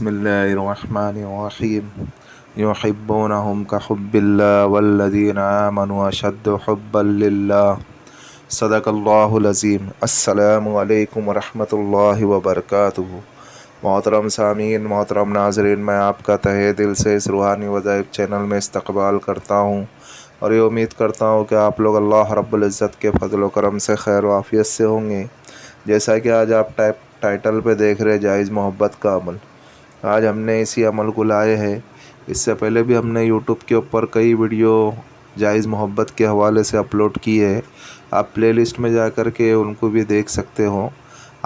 बिस्मिल्लाहिर्रहमानिर्रहीम युहिब्बूनहुम कहुब्बिल्लाह वल्लज़ीना आमनू अशद्दु हुब्बन लिल्लाह सदक़ल्लाहुल अज़ीम। अस्सलामु अलैकुम वरहमतुल्लाहि वबरकातुहू। मोहतरम सामीन, मोहतरम नाज़रीन, मैं आपका तहे दिल से इस रूहानी वज़ाइफ चैनल में इस्तक़बाल करता हूँ और ये उम्मीद करता हूँ कि आप लोग अल्लाह रब्बुल इज़्ज़त के फ़ज़ल व करम से खैर व आफ़ियत से होंगे। जैसा कि आज आप टाइटल पे देख रहे जायज़ मोहब्बत का अमल, आज हमने इसी अमल को लाए हैं। इससे पहले भी हमने यूट्यूब के ऊपर कई वीडियो जायज़ मोहब्बत के हवाले से अपलोड की है, आप प्लेलिस्ट में जा कर के उनको भी देख सकते हो।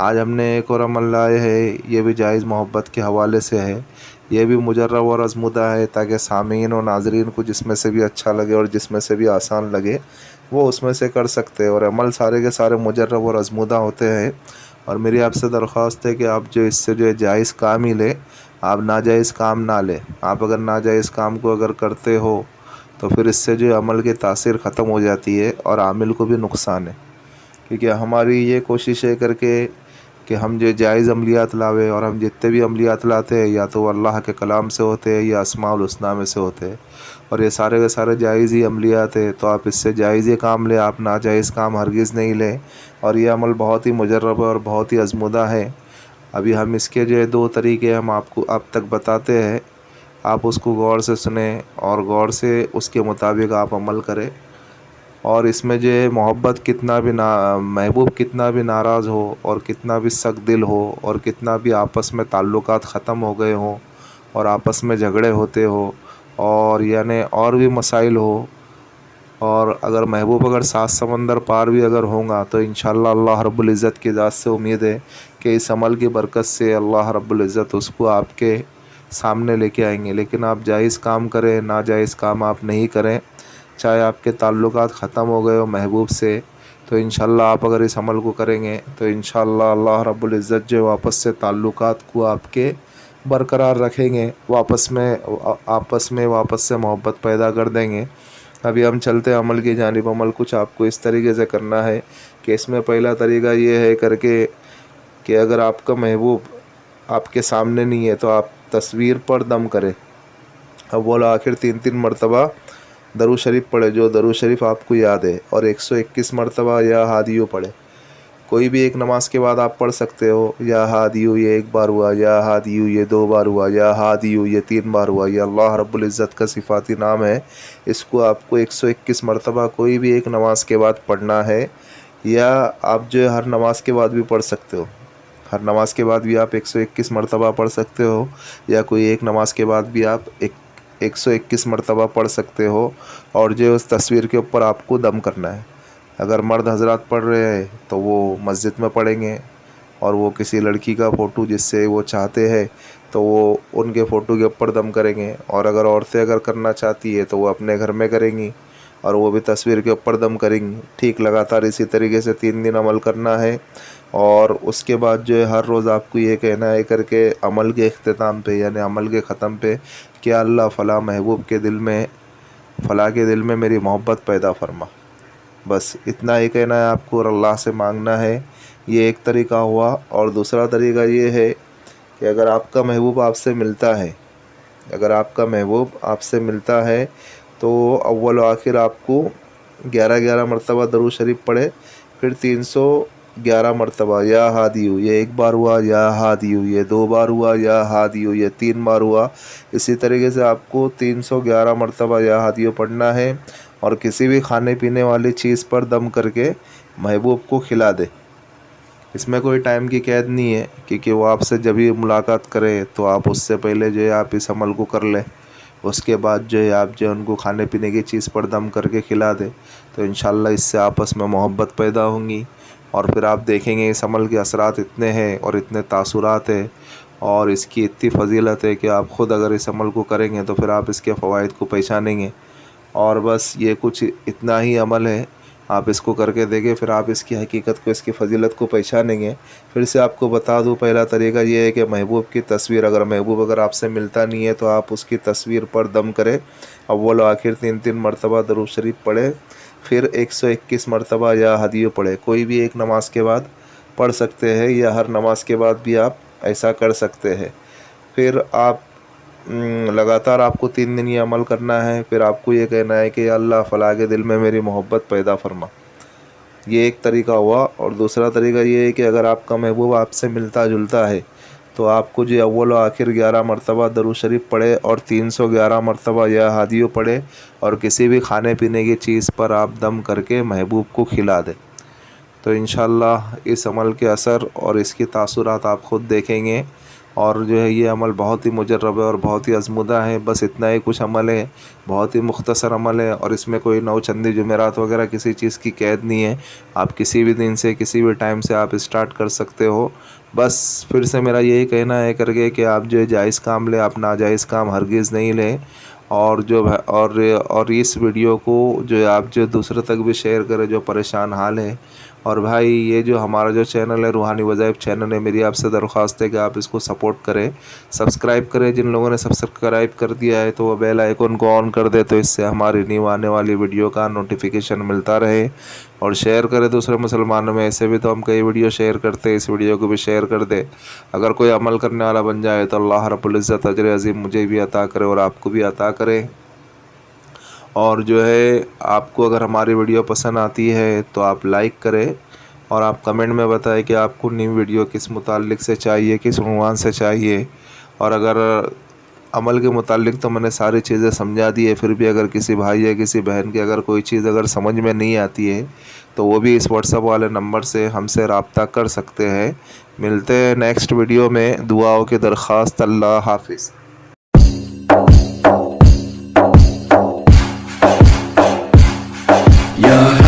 आज हमने एक और अमल लाए हैं, ये भी जायज़ मोहब्बत के हवाले से है। ये भी मुजर्रब और आज़मुदा है ताकि सामीन और नाज़रीन को जिसमें से भी अच्छा लगे और जिसमें से भी आसान लगे वो उसमें से कर सकते हैं। और अमल सारे के सारे मुजर्रब और आज़मुदा होते हैं। और मेरी आपसे दरख्वास्त है कि आप जो इससे जो है जायज़ काम ही ले, आप नाजायज़ काम ना लें। आप अगर नाजायज़ काम को अगर करते हो तो फिर इससे जो अमल की तासीर ख़त्म हो जाती है और आमिल को भी नुकसान है। क्योंकि हमारी ये कोशिश है करके कि हम जो जायज़ अमलियात लावे, और हम जितने भी अमलियात लाते हैं या तो अल्लाह के कलाम से होते हैं या अस्माउल हुस्ना में से होते हैं, और ये सारे के सारे जायज़ ही अमलियात है। तो आप इससे जायज़ ही काम लें, आप नाजायज़ काम हरगिज़ नहीं लें। और ये अमल बहुत ही मुजर्रब और बहुत ही आज़मुदा है। अभी हम इसके जो है 2 तरीके हम आपको अब तक बताते हैं, आप उसको गौर से सुने और गौर से उसके मुताबिक आप अमल करें। और इसमें जो है मोहब्बत कितना भी महबूब कितना भी नाराज़ हो और कितना भी सख्त दिल हो और कितना भी आपस में ताल्लुकात ख़त्म हो गए हों और आपस में झगड़े होते हो और यानी और भी मसाइल हो, और अगर महबूब अगर 7 समंदर पार भी अगर होगा तो इंशाअल्लाह अल्लाह रब्बुल इज़्ज़त की ज़ात से उम्मीद है कि इस अमल की बरकत से अल्लाह रब्बुल इज़्ज़त उसको आपके सामने लेके आएंगे। लेकिन आप जायज़ काम करें, नाजायज़ काम आप नहीं करें। चाहे आपके ताल्लुकात ख़त्म हो गए हो महबूब से, तो इंशाअल्लाह आप अगर इस अमल को करेंगे तो इंशाअल्लाह अल्लाह रब्बुल इज़्ज़त जो वापस से ताल्लुकात को आपके बरकरार रखेंगे, आपस में वापस से मोहब्बत पैदा कर देंगे। अभी हम चलते हैं अमल की जानिब। अमल कुछ आपको इस तरीके से करना है कि इसमें पहला तरीका ये है करके कि अगर आपका महबूब आपके सामने नहीं है तो आप तस्वीर पर दम करें। अव्वल आखिर 3-3 मरतबा दरूद शरीफ पढ़े, जो दरूद शरीफ आपको याद है, और 121 मरतबा या हादियो पढ़े। कोई भी एक नमाज के बाद आप पढ़ सकते हो। या हादियो ये 1 बार हुआ, या हादियो ये 2 बार हुआ, या हादियो ये 3 बार हुआ। ये अल्लाह रब्बुल इज़्ज़त का सिफाती नाम है। इसको आपको 121 मरतबा कोई भी एक नमाज के बाद पढ़ना है, या आप जो है हर नमाज के बाद भी पढ़ सकते हो। हर नमाज के बाद भी आप 121 मरतबा पढ़ सकते हो, या कोई एक नमाज के बाद भी आप 121 मरतबा पढ़ सकते हो। और जो उस तस्वीर के ऊपर आपको दम करना है। अगर मर्द हजरात पढ़ रहे हैं तो वो मस्जिद में पढ़ेंगे, और वो किसी लड़की का फ़ोटो जिससे वो चाहते हैं तो वो उनके फ़ोटो के ऊपर दम करेंगे। और अगर औरतें अगर करना चाहती है तो वो अपने घर में करेंगी और वो भी तस्वीर के ऊपर दम करेंगी। ठीक लगातार इसी तरीके से 3 दिन अमल करना है। और उसके बाद जो है हर रोज़ आपको ये कहना है करके अमल के अख्ताम पे यानी अमल के ख़त्म पे, कि अल्लाह फ़ला महबूब के दिल में, फ़ला के दिल में मेरी मोहब्बत पैदा फरमा। बस इतना ही कहना है आपको और अल्लाह से मांगना है। ये एक तरीका हुआ। और दूसरा तरीका ये है कि अगर आपका महबूब आपसे मिलता है, अगर आपका महबूब आपसे मिलता है तो अव्वल व आखिर आपको 11-11 मरतबा दरूद शरीफ पढ़े, फिर 311 मरतबा या हादियो ये 1 बार हुआ, या हादियो ये 2 बार हुआ, या हादियो ये 3 बार हुआ। इसी तरीके से आपको 311 मरतबा या हादियो पढ़ना है। और किसी भी खाने पीने वाली चीज़ पर दम करके महबूब को खिला दे। इसमें कोई टाइम की कैद नहीं है, क्योंकि वो आपसे जब भी मुलाकात करे तो आप उससे पहले जो है आप इस अमल को कर लें। उसके बाद जो है आप जो उनको खाने पीने की चीज़ पर दम करके खिला दें, तो इंशाअल्लाह इससे आपस में मोहब्बत पैदा होंगी। और फिर आप देखेंगे इस अमल के असरात इतने हैं और इतने तासुरात हैं और इसकी इतनी फ़जीलत है कि आप ख़ुद अगर इस अमल को करेंगे तो फिर आप इसके फ़वाइद को पहचानेंगे। और बस ये कुछ इतना ही अमल है, आप इसको करके देखें, फिर आप इसकी हकीकत को, इसकी फ़जीलत को पहचानेंगे। फिर से आपको बता दूं, पहला तरीका ये है कि महबूब की तस्वीर, अगर महबूब अगर आपसे मिलता नहीं है तो आप उसकी तस्वीर पर दम करें। अव्वल व आखिर 3-3 मरतबा दरूद शरीफ पढ़े, फिर 121 मरतबा या हदियो पढ़े। कोई भी एक नमाज के बाद पढ़ सकते हैं या हर नमाज के बाद भी आप ऐसा कर सकते हैं। फिर आप लगातार आपको 3 दिन ये अमल करना है। फिर आपको ये कहना है कि या अल्लाह फ़लाँ के दिल में मेरी मोहब्बत पैदा फरमा। ये एक तरीका हुआ। और दूसरा तरीका ये है कि अगर आपका महबूब आपसे मिलता जुलता है तो आपको जो अव्वल व आखिर 11 मरतबा दरूद शरीफ पढ़े और 311 मरतबा या हादियो पढ़े और किसी भी खाने पीने की चीज़ पर आप दम करके महबूब को खिला दें। तो इंशाअल्लाह इस अमल के असर और इसकी तासुरात आप ख़ुद देखेंगे। और जो है ये अमल बहुत ही मुजर्रब है और बहुत ही आज़मूदा है। बस इतना ही कुछ अमल है, बहुत ही मुख्तसर अमल है और इसमें कोई नौचंदी जुमेरात वगैरह किसी चीज़ की कैद नहीं है। आप किसी भी दिन से किसी भी टाइम से आप स्टार्ट कर सकते हो। बस फिर से मेरा यही कहना है करके कि आप जो है जायज़ काम लें, आप नाजायज़ काम हरगिज़ नहीं लें। और जो है और इस वीडियो को जो है आप जो दूसरे तक भी शेयर करें जो परेशान हाल है। और भाई ये जो हमारा जो चैनल है रूहानी वज़ाइफ चैनल है, मेरी आपसे दरख्वास्त है कि आप इसको सपोर्ट करें, सब्सक्राइब करें। जिन लोगों ने सब्सक्राइब कर दिया है तो वो बेल आइकन को ऑन कर दे, तो इससे हमारी न्यू आने वाली वीडियो का नोटिफिकेशन मिलता रहे। और शेयर करें दूसरे मुसलमानों में, ऐसे भी तो हम कई वीडियो शेयर करते हैं, इस वीडियो को भी शेयर कर दे। अगर कोई अमल करने वाला बन जाए तो अल्लाह रब्बुल इज़्ज़त अजर अज़ीम मुझे भी अता करे और आपको भी अता करे। और जो है आपको अगर हमारी वीडियो पसंद आती है तो आप लाइक करें और आप कमेंट में बताएं कि आपको न्यू वीडियो किस मुताल्लिक से चाहिए, किस उन्वान से चाहिए। और अगर अमल के मुताल्लिक तो मैंने सारी चीज़ें समझा दी है, फिर भी अगर किसी भाई या किसी बहन की अगर कोई चीज़ अगर समझ में नहीं आती है तो वो भी इस व्हाट्सएप वाले नंबर से हमसे रब्ता कर सकते हैं। मिलते हैं नेक्स्ट वीडियो में। दुआओं की दरख्वास्त। अल्लाह हाफिज़। Ya